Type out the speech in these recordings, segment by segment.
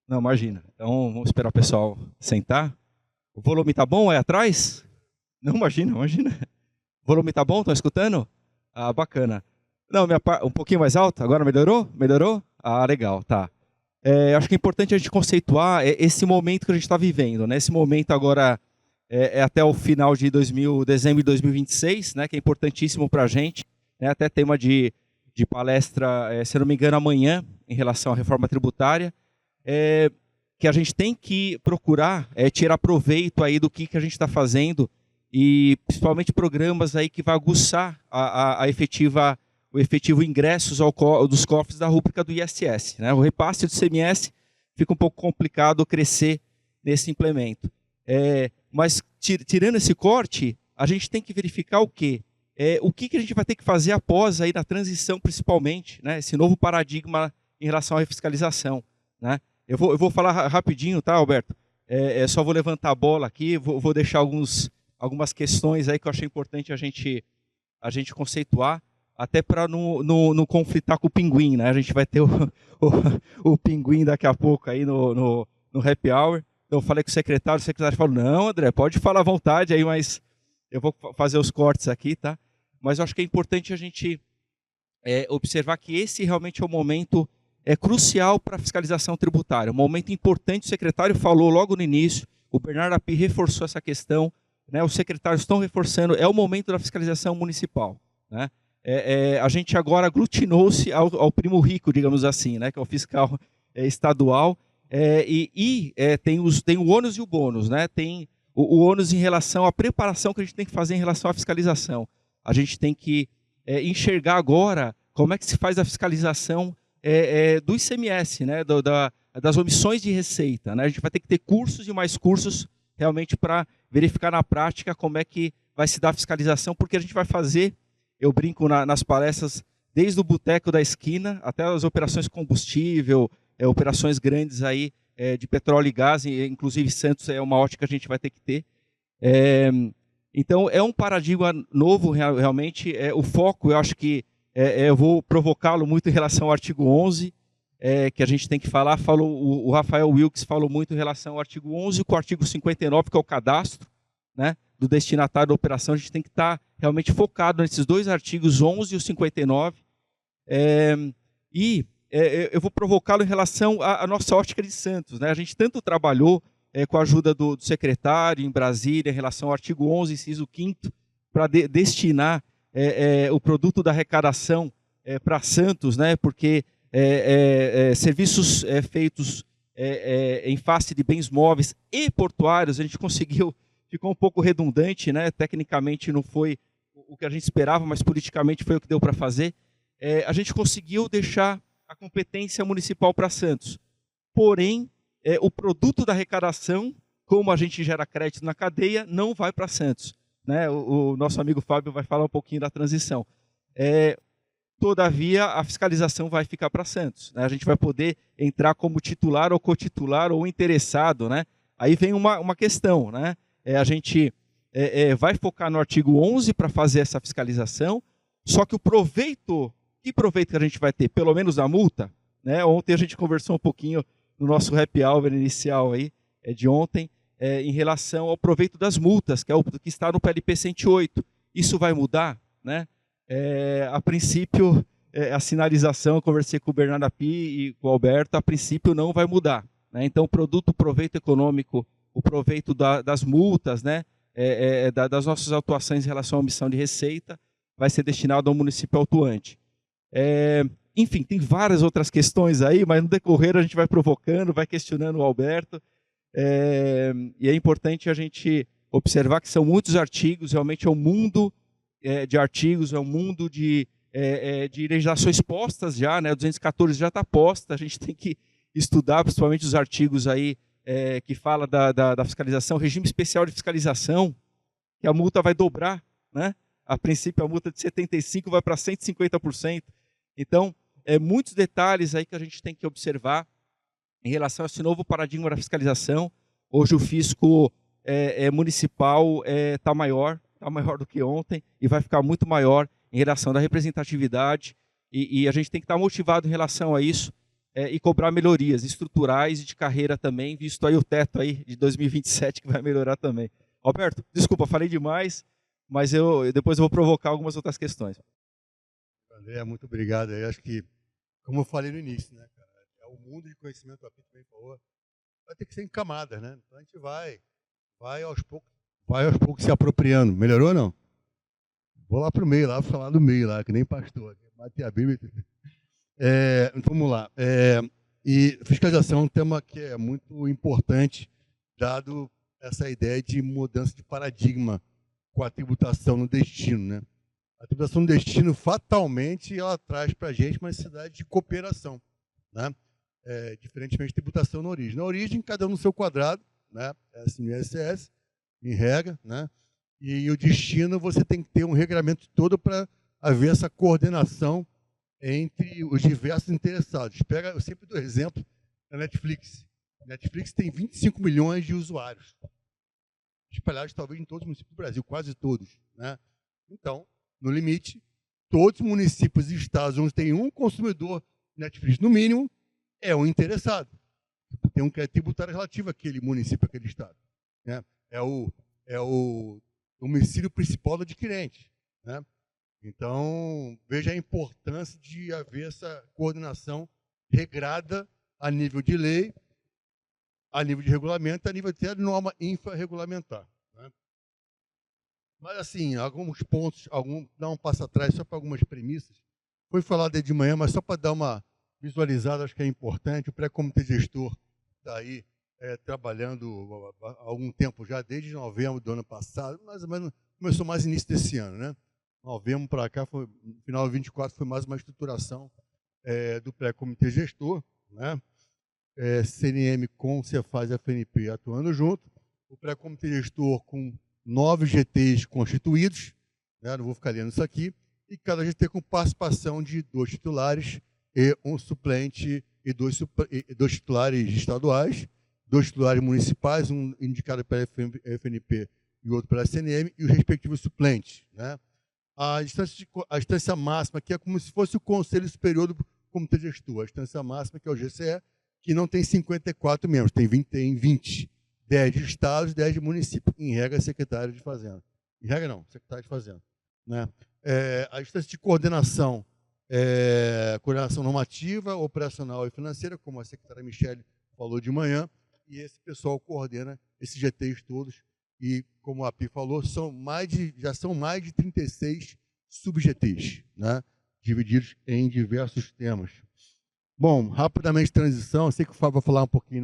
Não, imagina. Então, vamos esperar o pessoal sentar. O volume tá bom aí atrás? Não, imagina, imagina. O volume tá bom? Estão escutando? Ah, bacana. Não, um pouquinho mais alto? Agora melhorou? Melhorou? Ah, legal, tá. Acho que é importante a gente conceituar esse momento que a gente está vivendo, né? Esse momento agora é até o final de dezembro de 2026, né? Que é importantíssimo para a gente, né? Até tema de palestra, se não me engano, amanhã, em relação à reforma tributária, que a gente tem que procurar tirar proveito aí do que a gente está fazendo e principalmente programas aí que vai aguçar o efetivo ingressos dos cofres da rúbrica do ISS, né? O repasse do CMS fica um pouco complicado crescer nesse implemento. Mas tirando esse corte, a gente tem que verificar o quê? O que a gente vai ter que fazer após aí na transição, principalmente, né? Esse novo paradigma em relação à refiscalização, né? Eu vou falar rapidinho, tá, Alberto? Só vou levantar a bola aqui, vou deixar algumas questões aí que eu achei importante a gente conceituar, até para não conflitar com o pinguim, né? A gente vai ter o pinguim daqui a pouco aí no happy hour. Então eu falei com o secretário falou, não, André, pode falar à vontade aí, mas eu vou fazer os cortes aqui, tá? Mas eu acho que é importante a gente observar que esse realmente é o momento crucial para a fiscalização tributária. Um momento importante, o secretário falou logo no início, o Bernardo Api reforçou essa questão, né? Os secretários estão reforçando, é o momento da fiscalização municipal, né? A gente agora aglutinou-se ao primo rico, digamos assim, né? Que é o fiscal estadual, tem o ônus e o bônus, né? Tem o ônus em relação à preparação que a gente tem que fazer em relação à fiscalização. A gente tem que enxergar agora como é que se faz a fiscalização do ICMS, né? Das omissões de receita, né? A gente vai ter que ter cursos e mais cursos realmente para verificar na prática como é que vai se dar a fiscalização, porque a gente vai fazer, eu brinco nas palestras, desde o boteco da esquina até as operações de combustível, operações grandes aí de petróleo e gás, inclusive Santos é uma ótica que a gente vai ter que ter. Então, é um paradigma novo, realmente. O foco, eu acho que eu vou provocá-lo muito em relação ao artigo 11, que a gente tem que falar. O Rafael Wilkes falou muito em relação ao artigo 11 com o artigo 59, que é o cadastro, né, do destinatário da operação. A gente tem que estar realmente focado nesses dois artigos, 11 e o 59. Eu vou provocá-lo em relação à nossa ótica de Santos, né? A gente tanto trabalhou com a ajuda do secretário em Brasília, em relação ao artigo 11, inciso 5º, para destinar o produto da arrecadação para Santos, né? Porque serviços feitos em face de bens móveis e portuários, a gente conseguiu, ficou um pouco redundante, né? Tecnicamente não foi o que a gente esperava, mas politicamente foi o que deu para fazer. A gente conseguiu deixar a competência municipal para Santos. Porém, o produto da arrecadação, como a gente gera crédito na cadeia, não vai para Santos, né? O nosso amigo Fábio vai falar um pouquinho da transição. Todavia, a fiscalização vai ficar para Santos, né? A gente vai poder entrar como titular ou cotitular ou interessado, né? Aí vem uma questão, né? A gente vai focar no artigo 11 para fazer essa fiscalização, só que que proveito que a gente vai ter? Pelo menos da multa, né? Ontem a gente conversou um pouquinho no nosso happy hour inicial aí, de ontem, em relação ao proveito das multas, que é o que está no PLP 108. Isso vai mudar, né? A princípio, a sinalização, eu conversei com o Bernardo Api e com o Alberto, a princípio não vai mudar, né? Então, o proveito econômico, o proveito das multas, né? Das nossas atuações em relação à omissão de receita, vai ser destinado ao município autuante. Enfim, tem várias outras questões aí, mas no decorrer a gente vai provocando, vai questionando o Alberto, e é importante a gente observar que são muitos artigos, realmente é um mundo de artigos, é um mundo de legislações postas já, né? O 214 já está posta, a gente tem que estudar principalmente os artigos aí que fala da fiscalização, regime especial de fiscalização, que a multa vai dobrar, né? A princípio a multa de 75% vai para 150%. Então, muitos detalhes aí que a gente tem que observar em relação a esse novo paradigma da fiscalização. Hoje o fisco municipal está maior do que ontem e vai ficar muito maior em relação à representatividade e a gente tem que estar motivado em relação a isso. e cobrar melhorias estruturais e de carreira também, visto aí o teto aí de 2027 que vai melhorar também. Roberto, desculpa, falei demais, mas depois eu vou provocar algumas outras questões. André, muito obrigado. Eu acho que, como eu falei no início, né, cara, é o mundo de conhecimento, a Pito bem falou, vai ter que ser em camadas, né? Então a gente vai aos poucos se apropriando. Melhorou ou não? Vou lá para o meio, lá vou falar do meio, lá, que nem pastor. Bater a Bíblia. Vamos lá. E fiscalização é um tema que é muito importante, dado essa ideia de mudança de paradigma com a tributação no destino, né? A tributação no destino, fatalmente, ela traz para a gente uma necessidade de cooperação, né? Diferentemente de tributação na origem. Na origem, cada um no seu quadrado, né? Assim, no ISS, em regra, né? E o destino, você tem que ter um regramento todo para haver essa coordenação entre os diversos interessados. Eu sempre dou exemplo da Netflix. A Netflix tem 25 milhões de usuários, espalhados talvez em todos os municípios do Brasil, quase todos, né? Então, no limite, todos os municípios e estados onde tem um consumidor Netflix, no mínimo, é um interessado. Tem um crédito tributário relativo àquele município, àquele estado, né? É o domicílio principal do adquirente, né? Então, veja a importância de haver essa coordenação regrada a nível de lei, a nível de regulamento, a nível até de norma infrarregulamentar, né? Mas, assim, alguns pontos, dar um passo atrás só para algumas premissas. Foi falado de manhã, mas só para dar uma visualizada, acho que é importante. O pré-comitê gestor está aí trabalhando há algum tempo já, desde novembro do ano passado, mais ou menos, começou mais início desse ano, né? Novembro para cá, no final de 24, foi mais uma estruturação do pré-comitê gestor, né? CNM com Cefaz e FNP atuando junto, o pré-comitê gestor com 9 GTs constituídos, né? Não vou ficar lendo isso aqui, e cada GT com participação de 2 titulares e um suplente e dois titulares estaduais, 2 titulares municipais, um indicado pela FNP e outro pela CNM, e os respectivos suplentes, né? A instância máxima, que é como se fosse o Conselho Superior do Comitê Gestor, a instância máxima, que é o GCE, que não tem 54 membros, tem 20, 10 de estados, 10 de municípios, em regra, secretário de Fazenda. Em regra, não, secretário de Fazenda, né? A instância de coordenação, coordenação normativa, operacional e financeira, como a secretária Michele falou de manhã, e esse pessoal coordena esses GTs todos, e, como a Pi falou, já são mais de 36 sub-GTs, né? Divididos em diversos temas. Bom, rapidamente transição, eu sei que o Fábio vai falar um pouquinho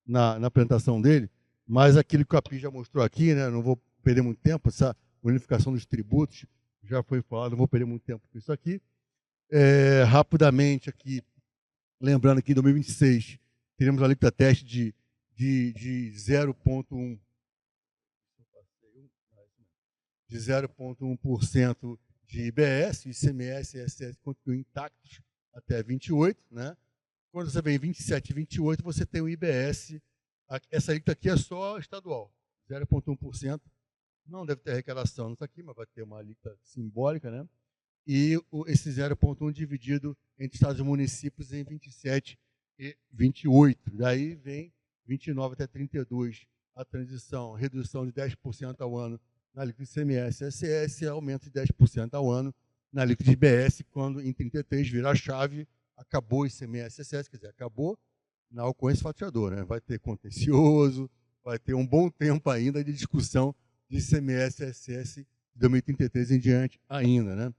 na apresentação dele, mas aquilo que a Pi já mostrou aqui, né? Não vou perder muito tempo, essa unificação dos tributos já foi falado, não vou perder muito tempo com isso aqui. Rapidamente aqui, lembrando que em 2026 teremos a alíquota teste de 0,1%, de 0,1% de IBS, ICMS e ISS continuam intactos até 28, né? Quando você vem em 27 e 28, você tem o IBS, essa alíquota aqui é só estadual, 0,1%, não deve ter arrecadação, não está aqui, mas vai ter uma alíquota simbólica, né? E esse 0,1 dividido entre estados e municípios em 27 e 28. Daí vem 29 até 32, a transição, redução de 10% ao ano na alíquota de ICMS e ISS, aumento de 10% ao ano na alíquota de IBS, quando em 33 vira a chave, acabou o ICMS e ISS, quer dizer, acabou na ocorrência fatiadora, né? Vai ter contencioso, vai ter um bom tempo ainda de discussão de ICMS e ISS de 2033 em diante ainda, né?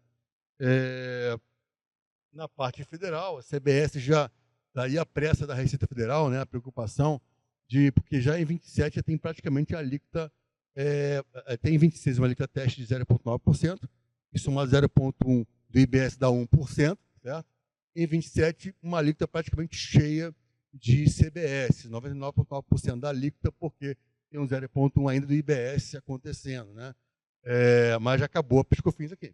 Na parte federal, a CBS já daí a pressa da Receita Federal, né? A preocupação porque já em 27 já tem praticamente a alíquota, tem em 26 uma alíquota teste de 0,9%, e somado 0,1 do IBS dá 1%, certo? Em 27, uma alíquota praticamente cheia de CBS, 99,9% da alíquota, porque tem um 0,1 ainda do IBS acontecendo, né? Mas já acabou a PiscoFins aqui,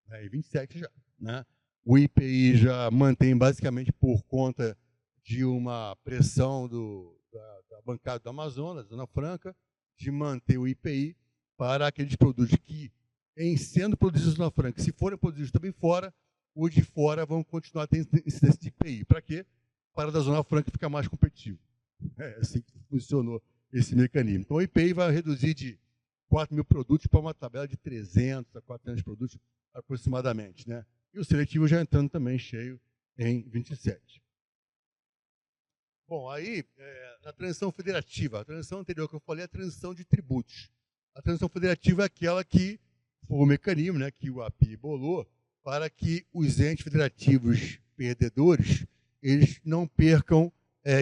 né? Em 27 já, né? O IPI já mantém basicamente por conta de uma pressão da bancada do Amazonas, Zona Franca, de manter o IPI para aqueles produtos que, em sendo produzidos na Franca, se forem produzidos também fora, os de fora vão continuar tendo incidência de IPI. Para quê? parada da Zona Franca fica mais competitivo. É assim que funcionou esse mecanismo. Então, o IPI vai reduzir de 4 mil produtos para uma tabela de 300 a 400 produtos aproximadamente, né? E o seletivo já entrando também cheio em 27. Bom, aí, na transição federativa, a transição anterior que eu falei é a transição de tributos. A transição federativa é aquela que foi o mecanismo, né, que o API bolou para que os entes federativos perdedores eles não percam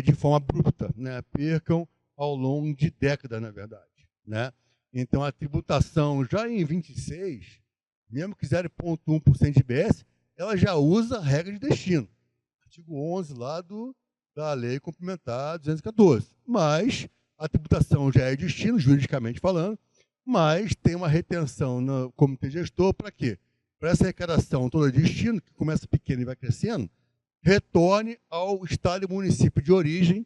de forma abrupta, né, percam ao longo de décadas, na verdade, né? Então, a tributação já em 26, mesmo que 0,1% de IBS, ela já usa a regra de destino. Artigo 11 lá da Lei Complementar 214. Mas a tributação já é destino, juridicamente falando, mas tem uma retenção no comitê gestor para quê? Para essa arrecadação toda de destino, que começa pequena e vai crescendo, retorne ao estado e município de origem,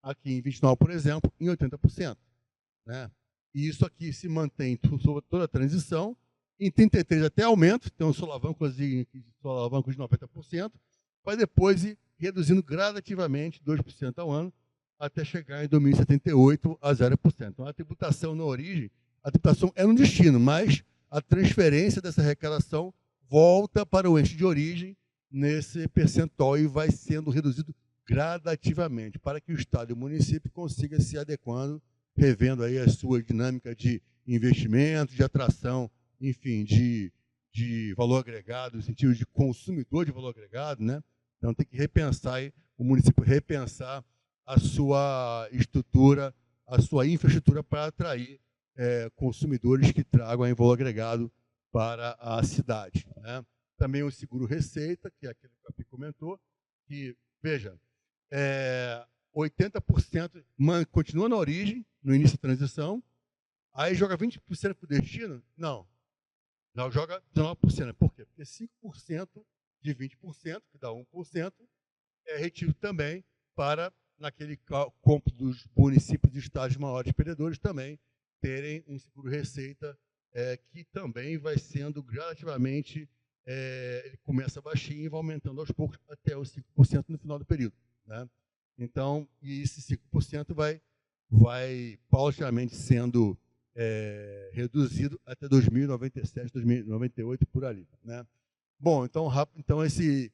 aqui em 29, por exemplo, em 80%. Né? E isso aqui se mantém sobre toda a transição, em 33 até aumento, tem um solavanco de 90%, para depois ir reduzindo gradativamente 2% ao ano, até chegar em 2078 a 0%. Então, a tributação na origem, a tributação é no destino, mas a transferência dessa arrecadação volta para o ente de origem nesse percentual e vai sendo reduzido gradativamente, para que o Estado e o município consigam se adequando, revendo aí a sua dinâmica de investimento, de atração, enfim, de valor agregado, no sentido de consumidor de valor agregado, né? Então tem que repensar aí, o município repensar a sua estrutura, a sua infraestrutura para atrair consumidores que tragam aí valor agregado para a cidade, né? Também o seguro-receita, que é aquele que o Capi comentou, que, veja, 80% continua na origem, no início da transição, aí joga 20% para o destino? Não. Já joga 19%. Por quê? Porque 5% de 20%, que dá 1%, é retido também para, naquele cômputo dos municípios e estados maiores perdedores, também terem um seguro-receita que também vai sendo gradativamente, ele começa baixinho e vai aumentando aos poucos até os 5% no final do período, né? Então, e esse 5% vai paulatinamente sendo reduzido até 2097, 2098, por ali, né? Bom, então, rápido, então esse...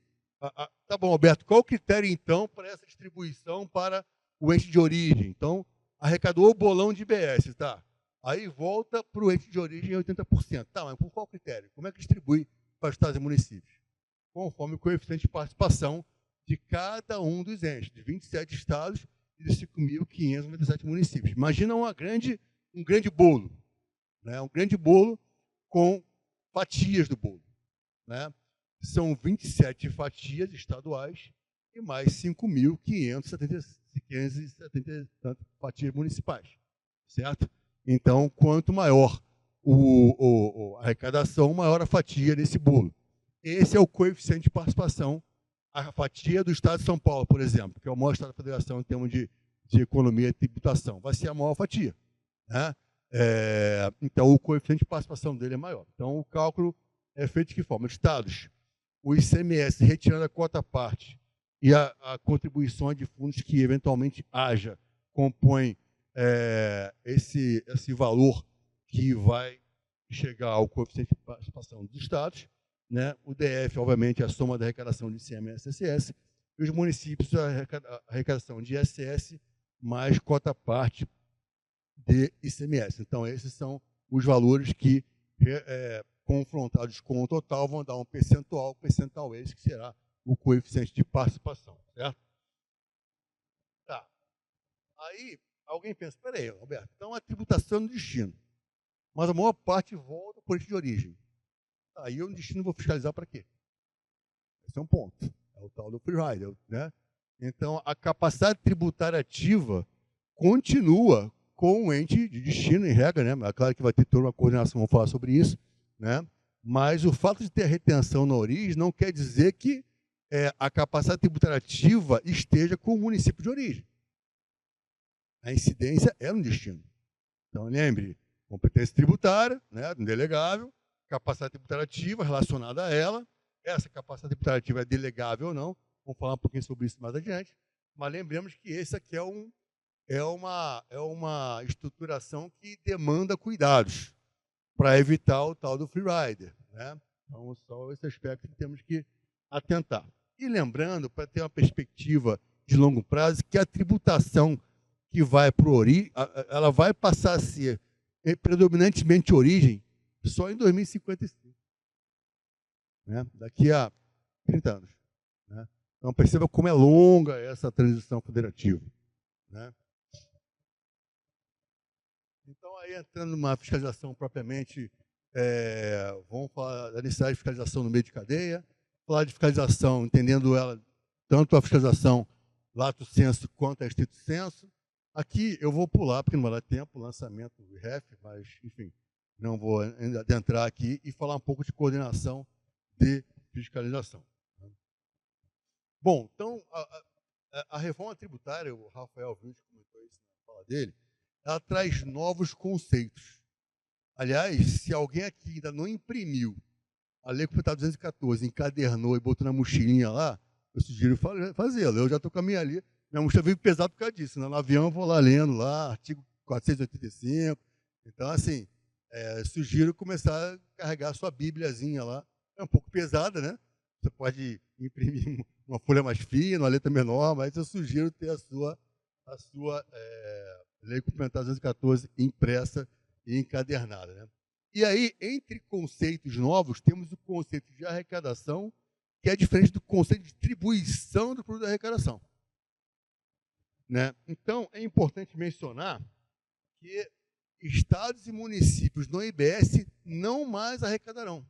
tá bom, Alberto, qual o critério, então, para essa distribuição para o ente de origem? Então, arrecadou o bolão de IBS, tá? Aí volta para o ente de origem em 80%. Tá, mas por qual critério? Como é que distribui para os estados e municípios? Conforme o coeficiente de participação de cada um dos entes, de 27 estados e de 5.597 municípios. Imagina um grande bolo, né? Um grande bolo com fatias do bolo, né? São 27 fatias estaduais e mais 5.570 fatias municipais, certo? Então, quanto maior a arrecadação, maior a fatia nesse bolo. Esse é o coeficiente de participação. A fatia do Estado de São Paulo, por exemplo, que é o maior Estado da Federação em termos de economia e tributação, vai ser a maior fatia, né? Então, o coeficiente de participação dele é maior. Então, o cálculo é feito de que forma? Estados, o ICMS retirando a quota parte e a contribuição de fundos que eventualmente haja, compõe esse valor que vai chegar ao coeficiente de participação dos estados, né? O DF, obviamente, é a soma da arrecadação de ICMS e ISS, e os municípios, a arrecadação de ISS mais cota parte de ICMS. Então, esses são os valores que, confrontados com o total, vão dar um percentual esse que será o coeficiente de participação, certo? Tá. Aí, alguém pensa, espera aí, Roberto, então a tributação no destino, mas a maior parte volta por ente de origem. Aí eu no destino vou fiscalizar para quê? Esse é um ponto. É o tal do free rider, né? Então, a capacidade tributária ativa continua com o ente de destino, em regra, né? É claro que vai ter toda uma coordenação, vamos falar sobre isso, né? Mas o fato de ter a retenção na origem não quer dizer que a capacidade tributária ativa esteja com o município de origem. A incidência é no destino. Então, lembre, competência tributária, né, indelegável, capacidade tributária ativa relacionada a ela, essa capacidade tributária ativa é delegável ou não, Vamos falar um pouquinho sobre isso mais adiante. Mas lembremos que esse aqui é uma estruturação que demanda cuidados para evitar o tal do free rider, né? Então, só esse aspecto que temos que atentar. E lembrando, para ter uma perspectiva de longo prazo, que a tributação que vai para o ORI, ela vai passar a ser predominantemente origem só em 2055, né? Daqui a 30 anos. Né? Então, perceba como é longa essa transição federativa. Né? Então, aí entrando numa fiscalização propriamente, vamos falar da necessidade de fiscalização no meio de cadeia, falar de fiscalização, entendendo ela, tanto a fiscalização lato sensu quanto a estrito sensu. Aqui eu vou pular, porque não vai dar tempo, o lançamento do REF, mas, enfim, não vou adentrar aqui e falar um pouco de coordenação de fiscalização. Bom, então, a reforma tributária, o Rafael Vilch comentou isso na fala dele, ela traz novos conceitos. Aliás, se alguém aqui ainda não imprimiu a Lei Complementar 214, encadernou e botou na mochilinha lá, eu sugiro fazê-lo. Eu já estou com a minha ali. Minha mochila veio pesada por causa disso. Né? No avião eu vou lá lendo, lá, artigo 485. Então, assim, sugiro começar a carregar a sua bíbliazinha lá. É um pouco pesada, né? Você pode imprimir uma folha mais fina, uma letra menor, mas eu sugiro ter a sua Lei Complementar 214 impressa e encadernada. Né? E aí, entre conceitos novos, temos o conceito de arrecadação, que é diferente do conceito de distribuição do produto da arrecadação. Né? Então, é importante mencionar que estados e municípios no IBS não mais arrecadarão.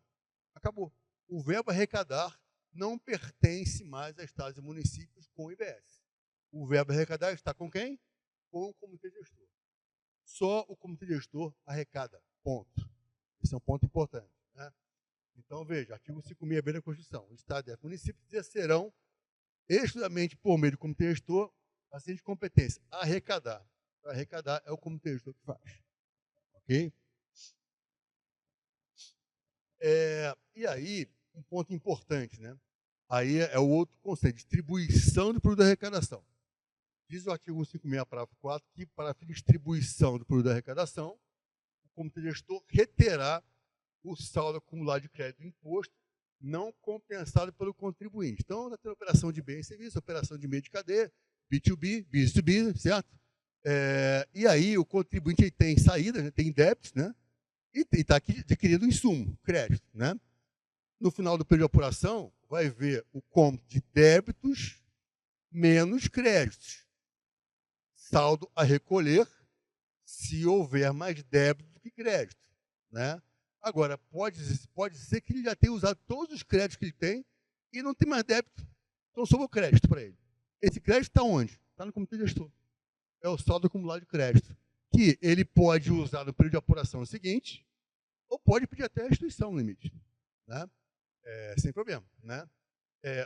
Acabou. O verbo arrecadar não pertence mais a estados e municípios com o IBS. O verbo arrecadar está com quem? Com o comitê gestor. Só o comitê gestor arrecada. Ponto. Esse é um ponto importante. Né? Então, veja, artigo 56b da Constituição. O Estado e os municípios exercerão exclusivamente por meio do comitê gestor a seguinte competência: arrecadar. Arrecadar é o comitê gestor que faz. Ok? E aí, um ponto importante, né? Aí é o outro conceito, distribuição do produto da arrecadação. Diz o artigo 156, parágrafo 4, que para a distribuição do produto da arrecadação, o comitê gestor reterá o saldo acumulado de crédito do imposto não compensado pelo contribuinte. Então, na operação de bem e serviço, operação de meio de cadeia, B2B, B2B, certo? E aí o contribuinte ele tem saída, né, tem débitos, né? E está adquirindo insumo, crédito, né? No final do período de apuração, vai ver o cômputo de débitos menos créditos. Saldo a recolher se houver mais débito do que crédito, né? Agora, pode ser que ele já tenha usado todos os créditos que ele tem e não tem mais débito. Então, sobrou crédito para ele. Esse crédito está onde? Está no comitê gestor. É o saldo acumulado de crédito, que ele pode usar no período de apuração seguinte, ou pode pedir até a restituição no limite, né? Sem problema, né?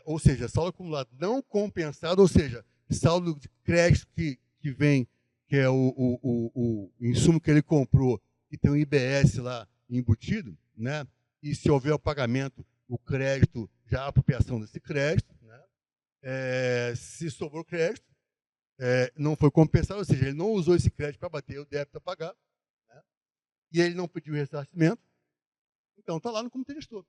Ou seja, saldo acumulado não compensado, ou seja, saldo de crédito que vem, que é o insumo que ele comprou, e tem um IBS lá embutido, né? E se houver o pagamento, o crédito, já a apropriação desse crédito, né? Se sobrou crédito, não foi compensado, ou seja, ele não usou esse crédito para bater o débito a pagar, né? E ele não pediu ressarcimento, então está lá no comitê gestor.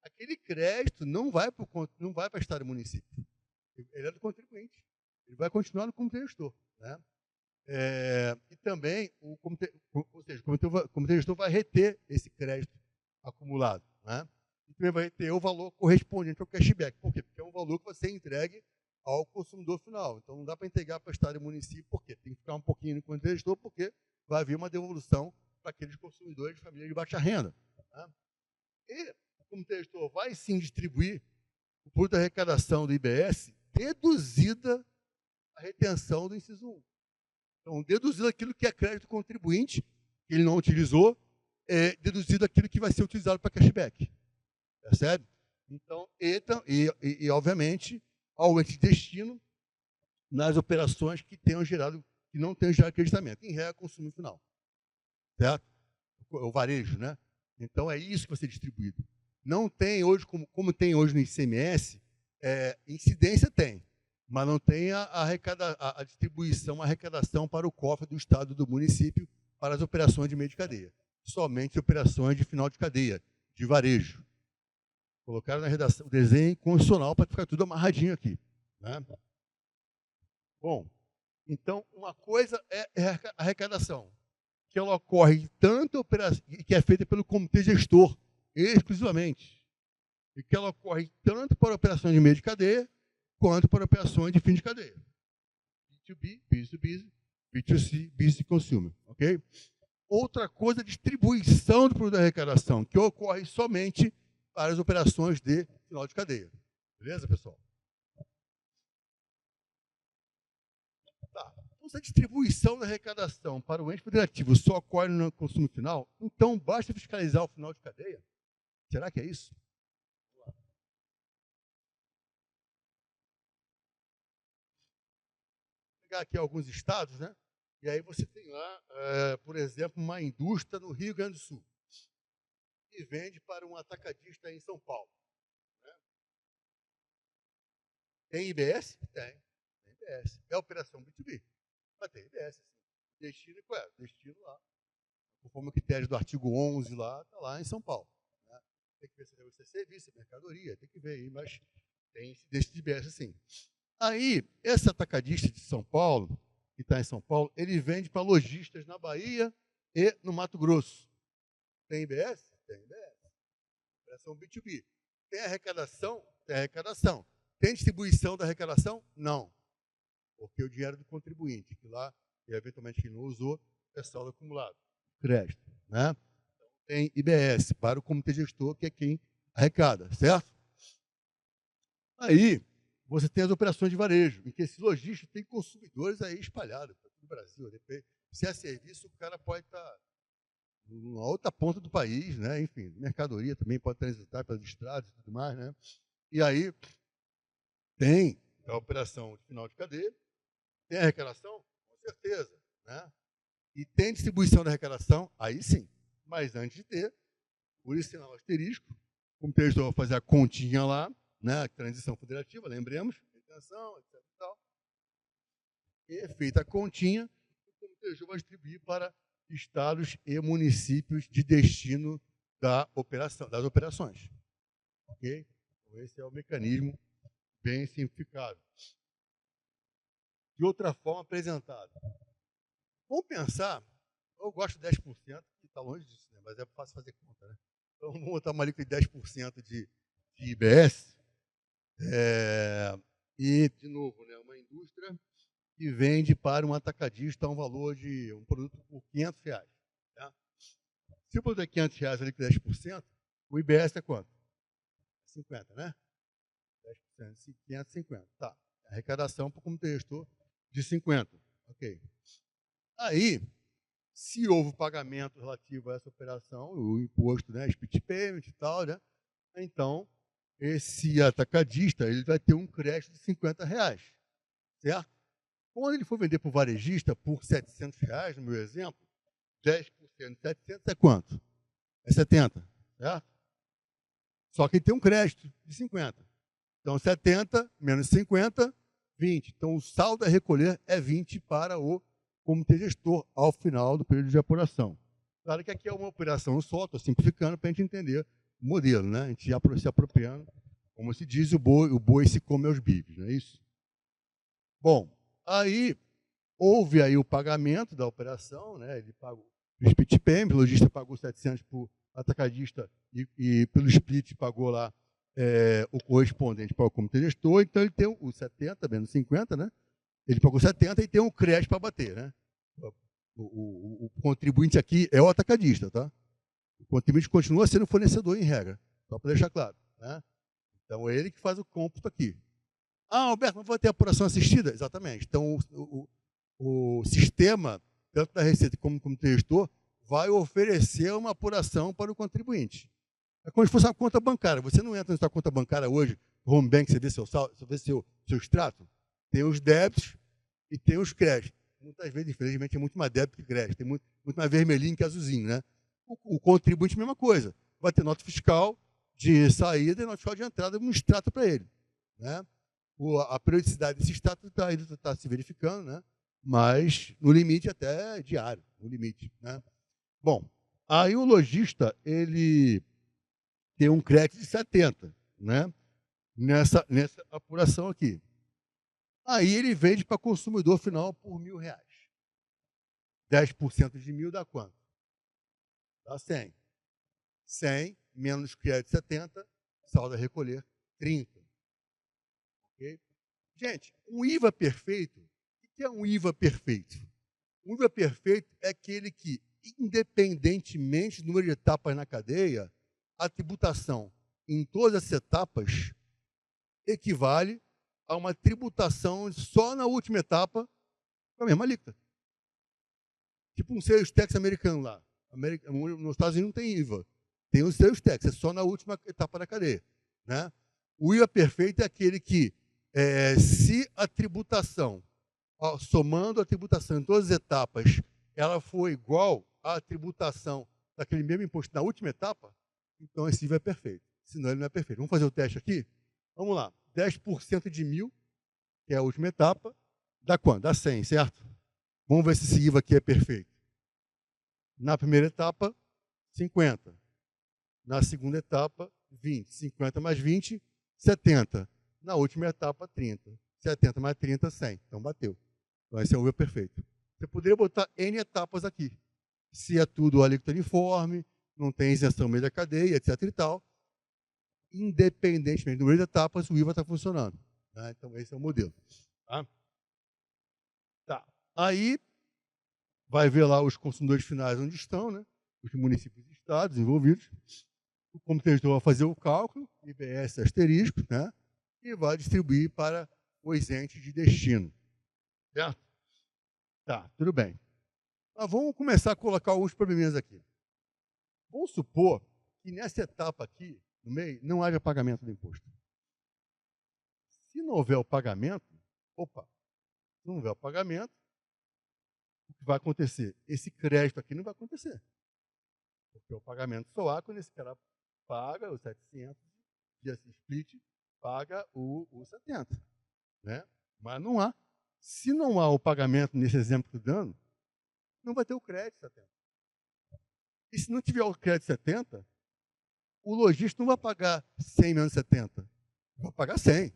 Aquele crédito não vai para o Estado e município. Ele é do contribuinte. Ele vai continuar no comitê gestor, né? E também o comitê gestor vai reter esse crédito acumulado, né? E também vai reter o valor correspondente ao cashback. Por quê? Porque é um valor que você entregue ao consumidor final. Então não dá para entregar para o Estado e município, por quê? Tem que ficar um pouquinho no comitê gestor, porque vai haver uma devolução para aqueles consumidores de família de baixa renda. Né? E o comitê gestor vai sim distribuir o produto da arrecadação do IBS, deduzida a retenção do inciso 1. Então, deduzido aquilo que é crédito contribuinte, que ele não utilizou, deduzido aquilo que vai ser utilizado para cashback. Percebe? Então, e obviamente, ao antidestino nas operações que não tenham gerado acreditamento. Em regra, consumo final. Certo? O varejo, né? Então, é isso que vai ser distribuído. Não tem hoje, como tem hoje no ICMS, Incidência tem, mas não tem a distribuição, a arrecadação para o cofre do Estado, do município, para as operações de meio de cadeia. Somente operações de final de cadeia, de varejo. Colocaram na redação o desenho constitucional para ficar tudo amarradinho aqui. Né? Bom, então, uma coisa é a arrecadação, que ela ocorre tanto que é feita pelo comitê gestor, exclusivamente, e que ela ocorre tanto para operações de meio de cadeia, quanto para operações de fim de cadeia. B2B, business to business, B2C, business to consumer. Okay? Outra coisa, a distribuição do produto da arrecadação, que ocorre somente para as operações de final de cadeia. Beleza, pessoal? Tá. Então, se a distribuição da arrecadação para o ente federativo só ocorre no consumo final, então basta fiscalizar o final de cadeia? Será que é isso? Vou pegar aqui alguns estados, né? E aí você tem lá, por exemplo, uma indústria no Rio Grande do Sul, que vende para um atacadista em São Paulo. Né? Tem IBS? Tem IBS. É operação B2B. Mas tem IBS. Sim. Destino, qual é? Destino lá. Conforme o critério do artigo 11 lá, está lá em São Paulo. Né? Tem que ver se é serviço, mercadoria, tem que ver aí, mas tem desse IBS sim. Aí, esse atacadista de São Paulo, que está em São Paulo, ele vende para lojistas na Bahia e no Mato Grosso. Tem IBS? Tem IBS. Operação B2B. Tem arrecadação? Tem arrecadação. Tem distribuição da arrecadação? Não. Porque o dinheiro do contribuinte, que lá, eventualmente, que não usou, é saldo acumulado. Crédito. Né? Então, tem IBS para o comitê gestor, que é quem arrecada, certo? Aí, você tem as operações de varejo, em que esse lojista tem consumidores aí espalhados por todo o Brasil. Se é serviço, o cara pode estar numa outra ponta do país, né? Enfim, mercadoria também pode transitar pelas estradas e tudo mais, né? E aí tem a operação de final de cadeia, tem a arrecadação, com certeza, né? E tem distribuição da arrecadação, aí sim. Mas antes de ter, por isso tem lá o asterisco, como eles vão fazer a continha lá, né? Transição federativa, lembremos, retenção, etc. E tal. E feita a continha, o comitê vai distribuir para estados e municípios de destino das operações. Ok? Então, esse é o mecanismo bem simplificado. De outra forma apresentada. Vamos pensar, eu gosto de 10%, que está longe disso, né? Mas é fácil fazer conta. Né? Então, vamos botar uma alíquota de 10% de IBS. E, de novo, né, uma indústria que vende para um atacadista a um valor de um produto por R$500. Tá? Se o produto é R$500, ali com 10%, o IBS é quanto? 50, né? 10%, 550. Tá. A arrecadação para o comitê gestor de 50. Ok. Aí, se houve pagamento relativo a essa operação, o imposto, né, split payment e tal, né? Então, esse atacadista ele vai ter um crédito de R$50, certo? Quando ele for vender para o varejista por R$700, no meu exemplo, 10% de 700 é quanto? É 70, certo? Só que ele tem um crédito de 50. Então, 70 menos 50, 20. Então, o saldo a recolher é 20 para o comitê gestor ao final do período de apuração. Claro que aqui é uma operação só, estou simplificando para a gente entender o modelo, né? A gente já se apropriando, como se diz, o boi se come aos bifes, não é isso? Bom, aí houve aí o pagamento da operação, né? Ele pagou o split payment, o lojista pagou 700 para o atacadista e pelo split pagou lá o correspondente para o comitê gestor, então ele tem o 70 menos 50, né? Ele pagou 70 e tem um crédito para bater, né? O contribuinte aqui é o atacadista, tá? O contribuinte continua sendo fornecedor em regra, só para deixar claro, né? Então é ele que faz o cômputo aqui. Ah, Alberto, mas vai ter apuração assistida? Exatamente. Então o sistema, tanto da Receita como do comitê gestor, vai oferecer uma apuração para o contribuinte. É como se fosse uma conta bancária. Você não entra na sua conta bancária hoje, home bank, você vê você vê seu extrato. Tem os débitos e tem os créditos. Muitas vezes, infelizmente, é muito mais débito que crédito. Tem muito mais vermelhinho que azulzinho, né? O contribuinte, mesma coisa. Vai ter nota fiscal de saída e nota fiscal de entrada, um extrato para ele. né? A periodicidade desse status ainda está se verificando, né? Mas no limite até diário, no limite, né? Bom, aí o lojista ele tem um crédito de 70, né? Nessa apuração aqui. Aí ele vende para consumidor final por R$1.000. 10% de 1.000 dá quanto? Dá 100. 100 menos crédito 70, saldo a recolher 30. Okay? Gente, um IVA perfeito, o que é um IVA perfeito? Um IVA perfeito é aquele que, independentemente do número de etapas na cadeia, a tributação em todas as etapas equivale a uma tributação só na última etapa com a mesma alíquota. Tipo um sales tax americano lá. Nos Estados Unidos não tem IVA. Tem o sales tax, é só na última etapa da cadeia. Né? O IVA perfeito é aquele que, se a tributação, somando a tributação em todas as etapas, ela for igual à tributação daquele mesmo imposto na última etapa, então esse IVA é perfeito. Senão ele não é perfeito. Vamos fazer o teste aqui? Vamos lá. 10% de 1.000, que é a última etapa, dá quanto? Dá 100, certo? Vamos ver se esse IVA aqui é perfeito. Na primeira etapa, 50. Na segunda etapa, 20. 50 mais 20, 70. Na última etapa, 30. 70 mais 30, 100. Então, bateu. Então, esse é o IVA perfeito. Você poderia botar N etapas aqui. Se é tudo alíquota uniforme, não tem isenção no meio da cadeia, etc. e tal. Independentemente do número de etapas, o IVA está funcionando. Né? Então, esse é o modelo. Tá. Aí, vai ver lá os consumidores finais onde estão, né? Os municípios e estados envolvidos. O computador vai fazer o cálculo, IBS asterisco, né? E vai distribuir para os entes de destino. Certo? Tá, tudo bem. Mas vamos começar a colocar alguns probleminhas aqui. Vamos supor que nessa etapa aqui, no meio, não haja pagamento do imposto. Se não houver o pagamento, se não houver o pagamento, o que vai acontecer? Esse crédito aqui não vai acontecer. Porque o pagamento só há quando esse cara paga os 700, e esse split paga o 70. Né? Mas não há. Se não há o pagamento nesse exemplo que eu estou dando, não vai ter o crédito 70. E se não tiver o crédito 70, o lojista não vai pagar 100 menos 70. Vai pagar 100.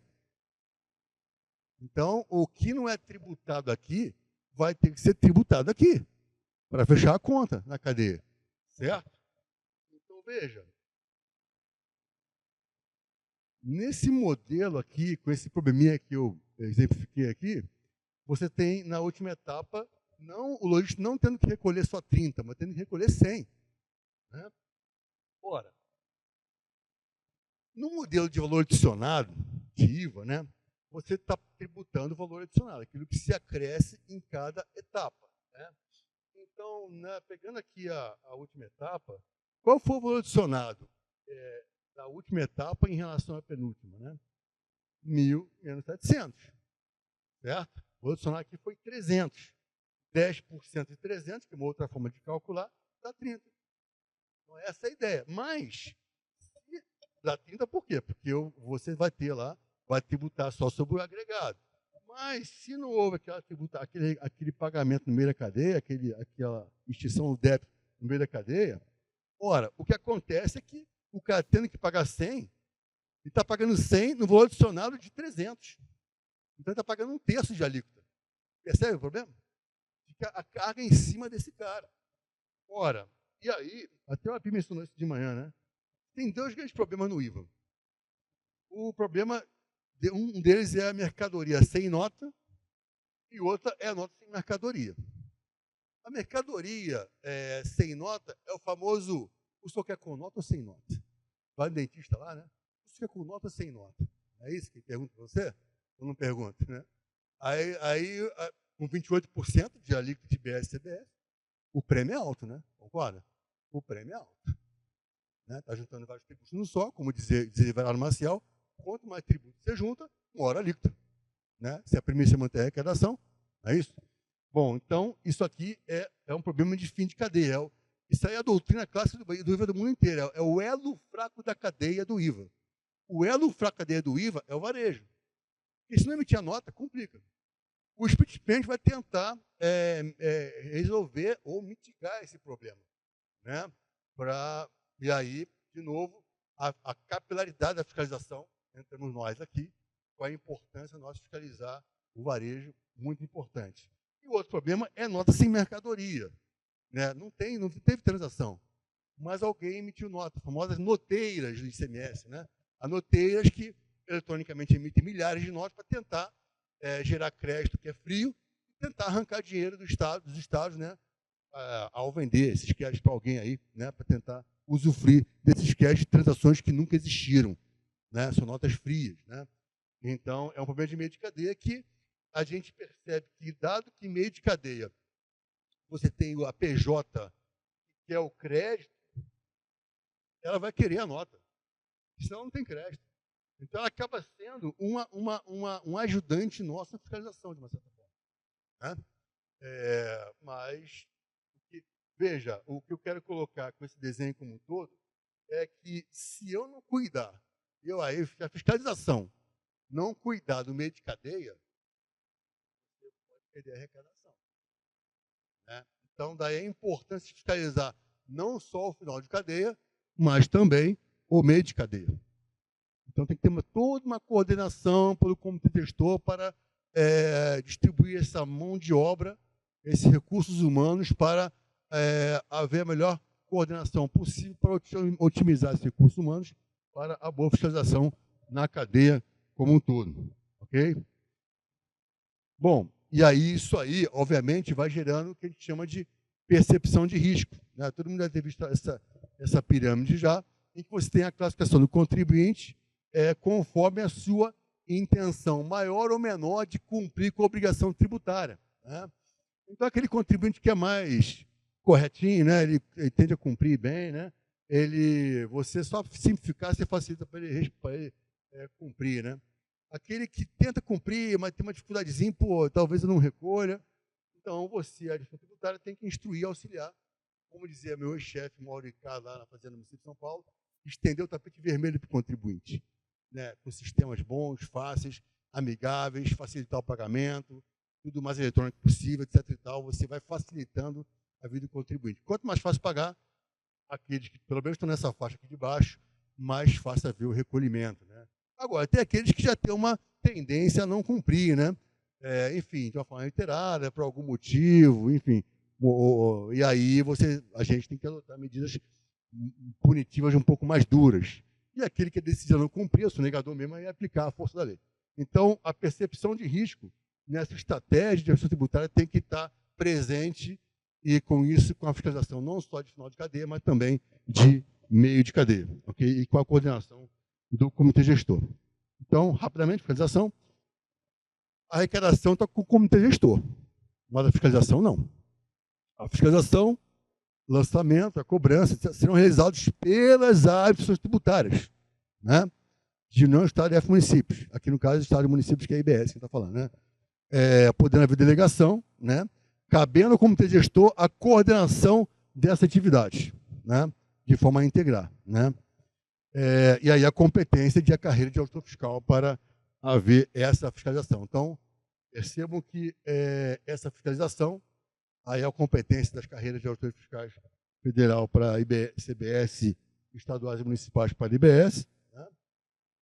Então, o que não é tributado aqui, vai ter que ser tributado aqui, para fechar a conta na cadeia. Certo? Então, veja. Nesse modelo aqui, com esse probleminha que eu exemplifiquei aqui, você tem, na última etapa, o lojista não tendo que recolher só 30, mas tendo que recolher 100. Né? Ora, no modelo de valor adicionado, de IVA, né, você está tributando o valor adicionado, aquilo que se acresce em cada etapa. Né? Então, né, pegando aqui a última etapa, qual foi o valor adicionado da última etapa em relação à penúltima? Né? 1.000 menos 700. Certo? O valor adicionado aqui foi 300. 10% de 300, que é uma outra forma de calcular, dá 30. Então, essa é a ideia. Mas, dá 30 por quê? Porque você vai ter lá, vai tributar só sobre o agregado. Mas, se não houve aquele pagamento no meio da cadeia, aquela extinção do débito no meio da cadeia, ora, o que acontece é que o cara tendo que pagar 100, ele está pagando 100 no valor adicionado de 300. Então, ele está pagando 1/3 de alíquota. Percebe o problema? Fica a carga em cima desse cara. Ora, e aí, até o API mencionou isso de manhã, né? Tem dois grandes problemas no IVA. O problema, um deles é a mercadoria sem nota e outra é a nota sem mercadoria. A mercadoria sem nota é o famoso, o senhor quer com nota ou sem nota? Vai no dentista lá, né? O senhor quer com nota ou sem nota? É isso que pergunta para você? Ou não pergunta, né? Aí com 28% de alíquota de IBS e CBS, o prêmio é alto, né? Concorda? O prêmio é alto. Está juntando vários tributos no só, como dizia Everardo Maciel, quanto mais tributo você junta, maior a alíquota. Né? Se a premissa mantém a arrecadação, não é isso? Bom, então, isso aqui é um problema de fim de cadeia. Isso aí é a doutrina clássica do IVA do mundo inteiro. É o elo fraco da cadeia do IVA. O elo fraco da cadeia do IVA é o varejo. Porque se não emitir a nota, complica. O Split Payment vai tentar resolver ou mitigar esse problema, né? E aí, de novo, a capilaridade da fiscalização, entramos nós aqui, com a importância de nós fiscalizar o varejo, muito importante. E o outro problema é nota sem mercadoria, né? Não teve transação, mas alguém emitiu nota, famosas noteiras do ICMS, né? As noteiras que eletronicamente emitem milhares de notas para tentar gerar crédito que é frio e tentar arrancar dinheiro dos estados, né? Ao vender esses créditos para alguém aí, né? Para tentar usufruir desses créditos de transações que nunca existiram, né? São notas frias, né? Então, é um problema de meio de cadeia que a gente percebe que, dado que em meio de cadeia você tem a PJ, que é o crédito, ela vai querer a nota, senão não tem crédito. Então, ela acaba sendo um ajudante nosso na fiscalização, de uma certa forma, né? Mas, veja, o que eu quero colocar com esse desenho como um todo é que, se eu não cuidar, a fiscalização não cuidar do meio de cadeia, você pode perder a arrecadação, né? Então, daí a importância de fiscalizar não só o final de cadeia, mas também o meio de cadeia. Então, tem que ter toda uma coordenação pelo comitê gestor para distribuir essa mão de obra, esses recursos humanos, para haver a melhor coordenação possível para otimizar esses recursos humanos para a boa fiscalização na cadeia como um todo. Ok? Bom, e aí isso aí, obviamente, vai gerando o que a gente chama de percepção de risco, né? Todo mundo deve ter visto essa pirâmide já, em que você tem a classificação do contribuinte conforme a sua intenção maior ou menor de cumprir com a obrigação tributária, né? Então, aquele contribuinte que é mais corretinho, né? Ele tende a cumprir bem, né? Você só simplificar, você facilita para ele cumprir, né? Aquele que tenta cumprir, mas tem uma dificuldadezinha, talvez eu não recolha. Então, você, a administração tributária, tem que instruir, auxiliar. Como dizia meu ex-chefe, Mauro Ricardo, lá na Fazenda do município de São Paulo, estender o tapete vermelho para o contribuinte, né? Com sistemas bons, fáceis, amigáveis, facilitar o pagamento, tudo mais eletrônico possível, etc. E tal, você vai facilitando a vida do contribuinte. Quanto mais fácil pagar, aqueles que pelo menos estão nessa faixa aqui de baixo, mais fácil haver o recolhimento, né? Agora, tem aqueles que já têm uma tendência a não cumprir, né? Enfim, de uma forma reiterada, por algum motivo, enfim. E aí a gente tem que adotar medidas punitivas um pouco mais duras. E aquele que decide não cumprir, o sonegador mesmo, é aplicar a força da lei. Então, a percepção de risco nessa estratégia de gestão tributária tem que estar presente, e com isso, com a fiscalização não só de final de cadeia, mas também de meio de cadeia, ok? E com a coordenação do comitê gestor. Então, rapidamente, fiscalização. A arrecadação está com o comitê gestor, mas a fiscalização não. A fiscalização, lançamento, a cobrança serão realizados pelas administrações tributárias, né? De União, Estado e F municípios. Aqui, no caso, Estado e municípios, que é a IBS que está falando, né? Podendo haver delegação, né? Cabendo ao comitê gestor a coordenação dessa atividade, né? De forma a integrar, né? E aí a competência de a carreira de auditor fiscal para haver essa fiscalização. Então, percebam que essa fiscalização, aí é a competência das carreiras de auditores fiscais federal para CBS, estaduais e municipais para a IBS, né?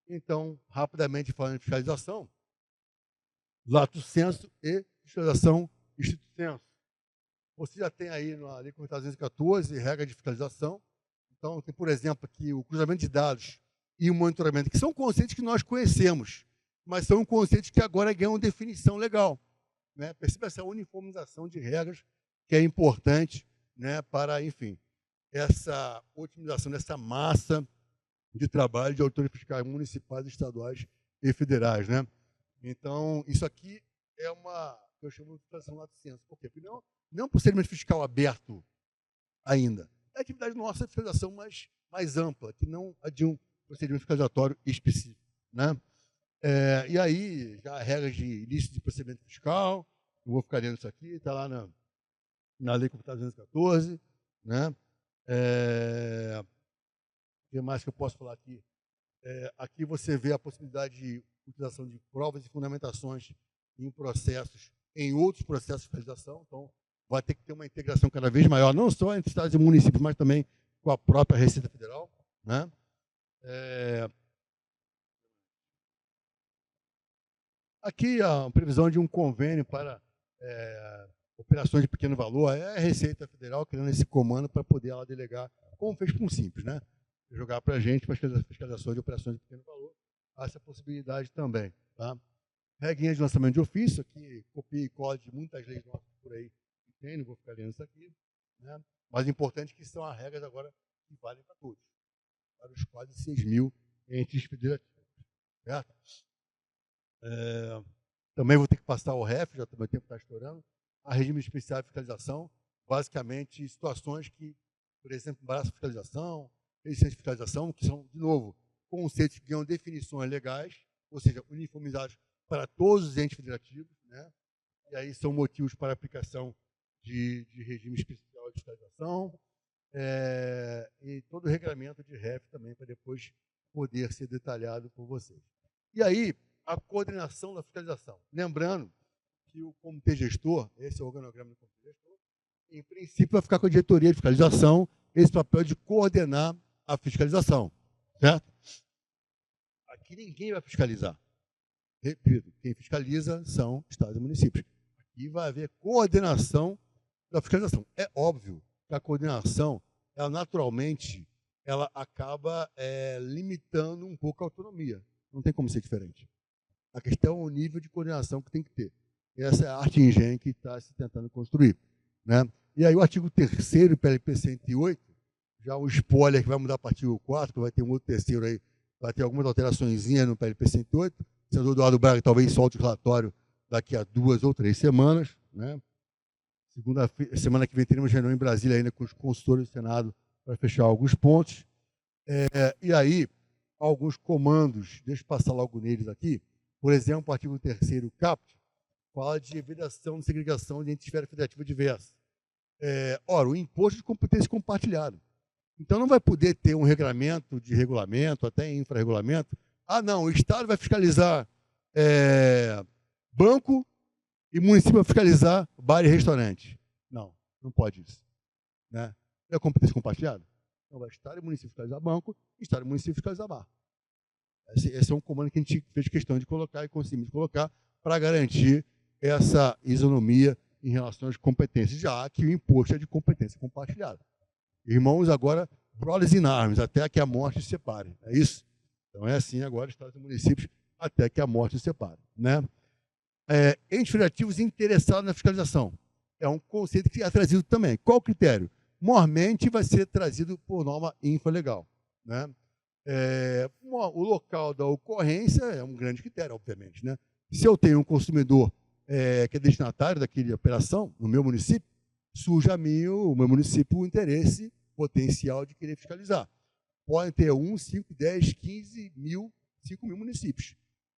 Então, rapidamente falando de fiscalização, lato sensu e fiscalização estrito sensu. Você já tem aí na Lei 4.314 regra de fiscalização. Então, tem, por exemplo, aqui o cruzamento de dados e o monitoramento, que são conceitos que nós conhecemos, mas são conceitos que agora ganham definição legal, né? Perceba essa uniformização de regras que é importante, né, para, enfim, essa otimização dessa massa de trabalho de auditores fiscais municipais, estaduais e federais, né? Então, isso aqui é eu chamo de fiscalização lato sensu. Por quê? Porque não é um procedimento fiscal aberto ainda. É a atividade nossa de fiscalização mais ampla, que não a de um procedimento fiscalizatório específico, né? E aí, já a regra de ilícito de procedimento fiscal, não vou ficar lendo isso aqui, está lá na Lei 4.314, né? O que mais que eu posso falar aqui? Aqui você vê a possibilidade de utilização de provas e fundamentações em outros processos de fiscalização. Então, vai ter que ter uma integração cada vez maior, não só entre estados e municípios, mas também com a própria Receita Federal, né? Aqui a previsão de um convênio para operações de pequeno valor, é a Receita Federal criando esse comando para poder ela delegar, como fez com o Simples, né? Jogar para a gente, para as fiscalizações de operações de pequeno valor, há essa possibilidade também. Tá? Regrinha de lançamento de ofício, aqui copia e cola de muitas leis nossas por aí que tem, não vou ficar lendo isso aqui. Né? Mas importante que são as regras agora que valem para todos, para os quase 6 mil entes federativos. Certo? Também vou ter que passar o REF, já meu tempo está estourando, a regime especial de fiscalização, basicamente situações que, por exemplo, embaraço de fiscalização, resistência de fiscalização, que são, de novo, conceitos que ganham definições legais, ou seja, uniformizados para todos os entes federativos, né? E aí são motivos para a aplicação de regime especial de fiscalização, e todo o regulamento de REF também, para depois poder ser detalhado por vocês. E aí, a coordenação da fiscalização. Lembrando que o comitê gestor, esse é o organograma do comitê gestor, em princípio vai ficar com a diretoria de fiscalização, esse papel de coordenar a fiscalização, certo? Aqui ninguém vai fiscalizar. Repito, quem fiscaliza são estados e municípios. Aqui vai haver coordenação da fiscalização. É óbvio que a coordenação, ela naturalmente, ela acaba limitando um pouco a autonomia. Não tem como ser diferente. A questão é o nível de coordenação que tem que ter. Essa é a arte e engenho que está se tentando construir. Né? E aí o artigo 3º do PLP 108, já um spoiler que vai mudar para o artigo 4, que vai ter um outro terceiro aí, vai ter algumas alteraçõezinhas no PLP 108. O senador Eduardo Braga talvez solte o relatório daqui a 2 ou 3 semanas. Né? Semana que vem teremos reunião em Brasília ainda com os consultores do Senado para fechar alguns pontos. E aí, alguns comandos, deixa eu passar logo neles aqui. Por exemplo, o artigo 3º CAPT fala de vedação de segregação de esfera federativa diversa. Ora, o imposto de competência compartilhada. Então, não vai poder ter um regulamento de regulamento, até infrarregulamento. Ah, não, o Estado vai fiscalizar banco e o município vai fiscalizar bar e restaurante. Não, não pode isso. Né? É competência compartilhada? Então, vai Estado e município fiscalizar banco, Estado e município fiscalizar bar. Esse é um comando que a gente fez questão de colocar e conseguimos colocar para garantir essa isonomia em relação às competências, já que o imposto é de competência compartilhada. Irmãos, agora, brothers in arms, até que a morte se separe. É isso? Então é assim agora, estados e municípios, até que a morte se separe. Né? Entes federativos interessados na fiscalização. É um conceito que é trazido também. Qual o critério? Mormente vai ser trazido por norma infralegal. Né? O local da ocorrência é um grande critério, obviamente. Né? Se eu tenho um consumidor que é destinatário daquela operação, no meu município, surge a mim, o meu município, o interesse potencial de querer fiscalizar. Podem ter 1, 5, 10, 15 mil, 5 mil municípios.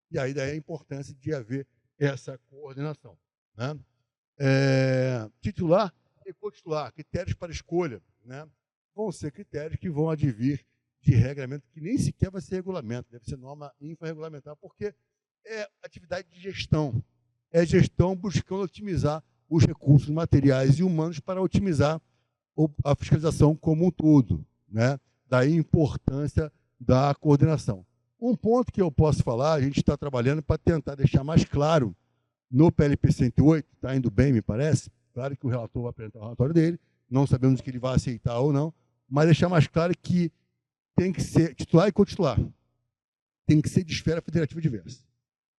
E aí daí a importância de haver essa coordenação. Né? Titular e cotitular, critérios para escolha, né? Vão ser critérios que vão advir de regulamento que nem sequer vai ser regulamento, deve ser norma infrarregulamentar, porque é atividade de gestão. É gestão buscando otimizar os recursos materiais e humanos para otimizar a fiscalização como um todo. Né? Daí a importância da coordenação. Um ponto que eu posso falar, a gente está trabalhando para tentar deixar mais claro no PLP 108, está indo bem, me parece, claro que o relator vai apresentar o relatório dele, não sabemos que ele vai aceitar ou não, mas deixar mais claro que tem que ser titular e cotitular. Tem que ser de esfera federativa diversa.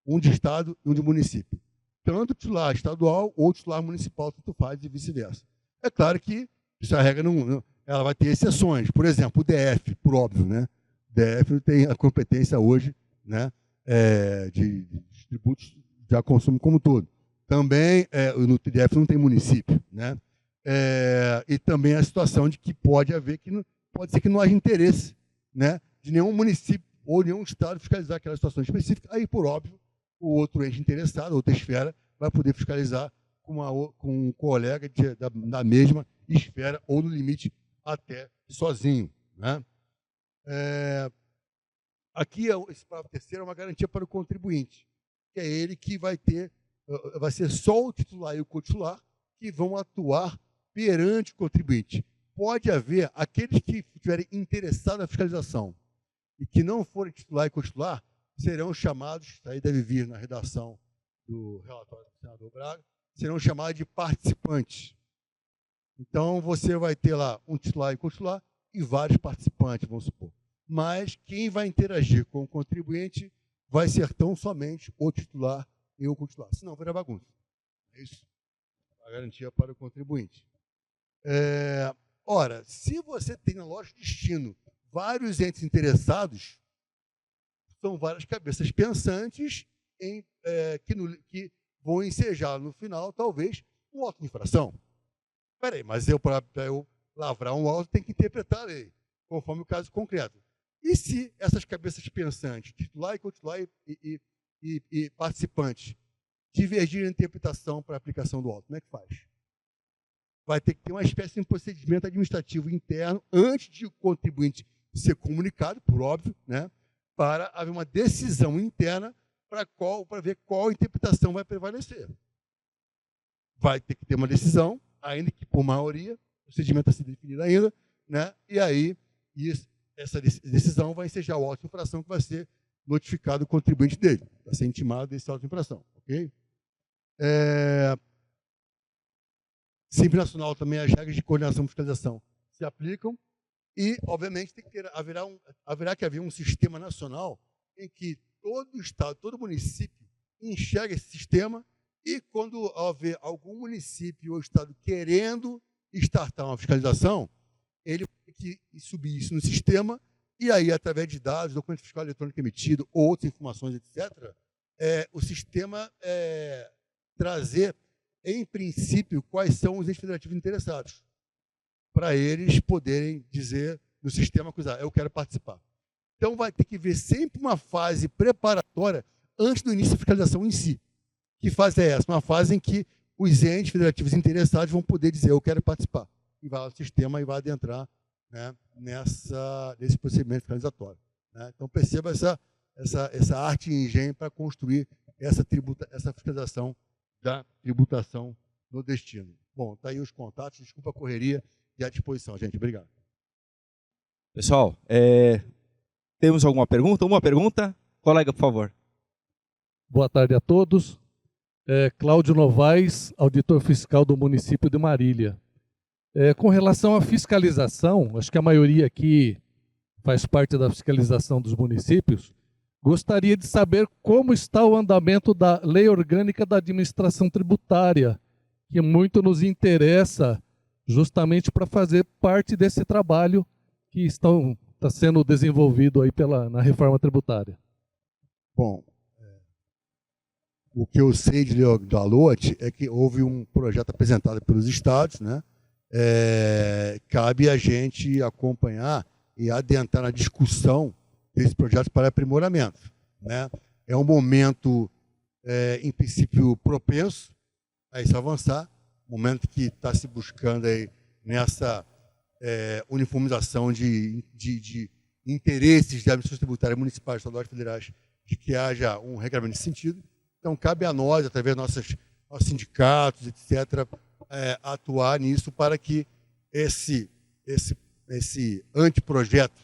Um de Estado e um de município. Tanto titular estadual ou titular municipal, tanto faz e vice-versa. É claro que essa regra ela vai ter exceções. Por exemplo, o DF, por óbvio, né? O DF não tem a competência hoje, né, de tributos já consumo como um todo. Também no DF não tem município, né? E também a situação de que pode ser que não haja interesse, né, de nenhum município ou nenhum estado fiscalizar aquela situação específica. Aí, por óbvio, o outro ente interessado, outra esfera, vai poder fiscalizar com um colega da mesma esfera ou, no limite, até sozinho. Né? Aqui, esse parágrafo terceiro é uma garantia para o contribuinte, que é ele que vai ser só o titular e o cotitular que vão atuar perante o contribuinte. Pode haver aqueles que estiverem interessados na fiscalização e que não forem titular e cotitular, serão chamados, aí deve vir na redação do relatório do senador Braga, serão chamados de participantes. Então, você vai ter lá um titular e cotitular e vários participantes, vamos supor. Mas quem vai interagir com o contribuinte vai ser tão somente o titular e o cotitular. Senão, vira bagunça. É isso. A garantia para o contribuinte. Ora, se você tem na lógica de destino vários entes interessados, são várias cabeças pensantes que vão ensejar no final, talvez, um auto de infração. Espera aí, mas para eu lavrar um auto, tem que interpretar a lei, conforme o caso concreto. E se essas cabeças pensantes, titular e cotitular e participantes, divergirem na interpretação para a aplicação do auto, como é que faz? Vai ter que ter uma espécie de procedimento administrativo interno antes de o contribuinte ser comunicado, por óbvio, né, para haver uma decisão interna para ver qual interpretação vai prevalecer. Vai ter que ter uma decisão, ainda que por maioria, o procedimento a ser definido ainda, né, e aí essa decisão vai ensejar o auto de infração que vai ser notificado o contribuinte dele, vai ser intimado desse auto de infração, ok? Simples Nacional também, as regras de coordenação e fiscalização se aplicam e, obviamente, haverá que haver um sistema nacional em que todo estado, todo município enxerga esse sistema e, quando houver algum município ou estado querendo startar uma fiscalização, ele tem que subir isso no sistema e aí, através de dados, documento fiscal eletrônico emitido, outras informações, etc., o sistema trazer, em princípio, quais são os entes federativos interessados, para eles poderem dizer no sistema, eu quero participar. Então, vai ter que haver sempre uma fase preparatória antes do início da fiscalização em si. Que fase é essa? Uma fase em que os entes federativos interessados vão poder dizer, eu quero participar. E vai ao sistema e vai adentrar, né, nesse procedimento fiscalizatório. Né? Então, perceba essa arte e engenho para construir essa fiscalização da tributação no destino. Bom, está aí os contatos, desculpa a correria e à disposição, gente. Obrigado. Pessoal, temos alguma pergunta? Uma pergunta? Colega, por favor. Boa tarde a todos. Cláudio Novaes, auditor fiscal do município de Marília. Com relação à fiscalização, acho que a maioria aqui faz parte da fiscalização dos municípios, gostaria de saber como está o andamento da Lei Orgânica da Administração Tributária, que muito nos interessa justamente para fazer parte desse trabalho que está sendo desenvolvido aí na reforma tributária. Bom, o que eu sei da LOAT é que houve um projeto apresentado pelos estados, né? Cabe a gente acompanhar e adentrar na discussão desse projeto para aprimoramento, né? É um momento, em princípio, propenso a isso avançar, momento que está se buscando aí nessa uniformização de interesses da administração tributária municipais, estaduais e federais, de que haja um regramento nesse sentido. Então, cabe a nós, através dos nossos sindicatos, etc., atuar nisso para que esse anteprojeto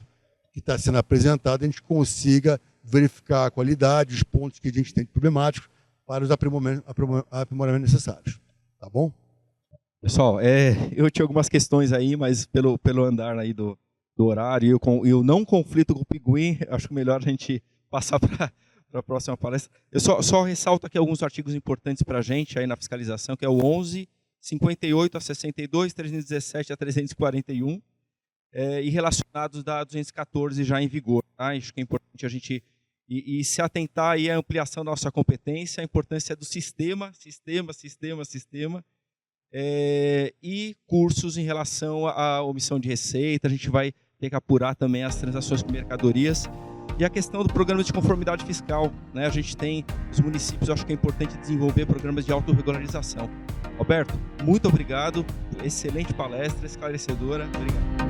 que está sendo apresentado, a gente consiga verificar a qualidade, os pontos que a gente tem de problemáticos para os aprimoramentos necessários. Tá bom? Pessoal, eu tinha algumas questões aí, mas pelo andar aí do horário e o não conflito com o Piguim, acho melhor a gente passar para a próxima palestra. Eu só ressalto aqui alguns artigos importantes para a gente aí na fiscalização, que é o 11, 58 a 62, 317 a 341, e relacionados da 214 já em vigor. Tá? Acho que é importante a gente e se atentar aí à ampliação da nossa competência, a importância do sistema, e cursos em relação à omissão de receita. A gente vai ter que apurar também as transações com mercadorias. E a questão do programa de conformidade fiscal, né? A gente tem, os municípios, acho que é importante desenvolver programas de autorregularização. Roberto, muito obrigado, excelente palestra, esclarecedora, obrigado.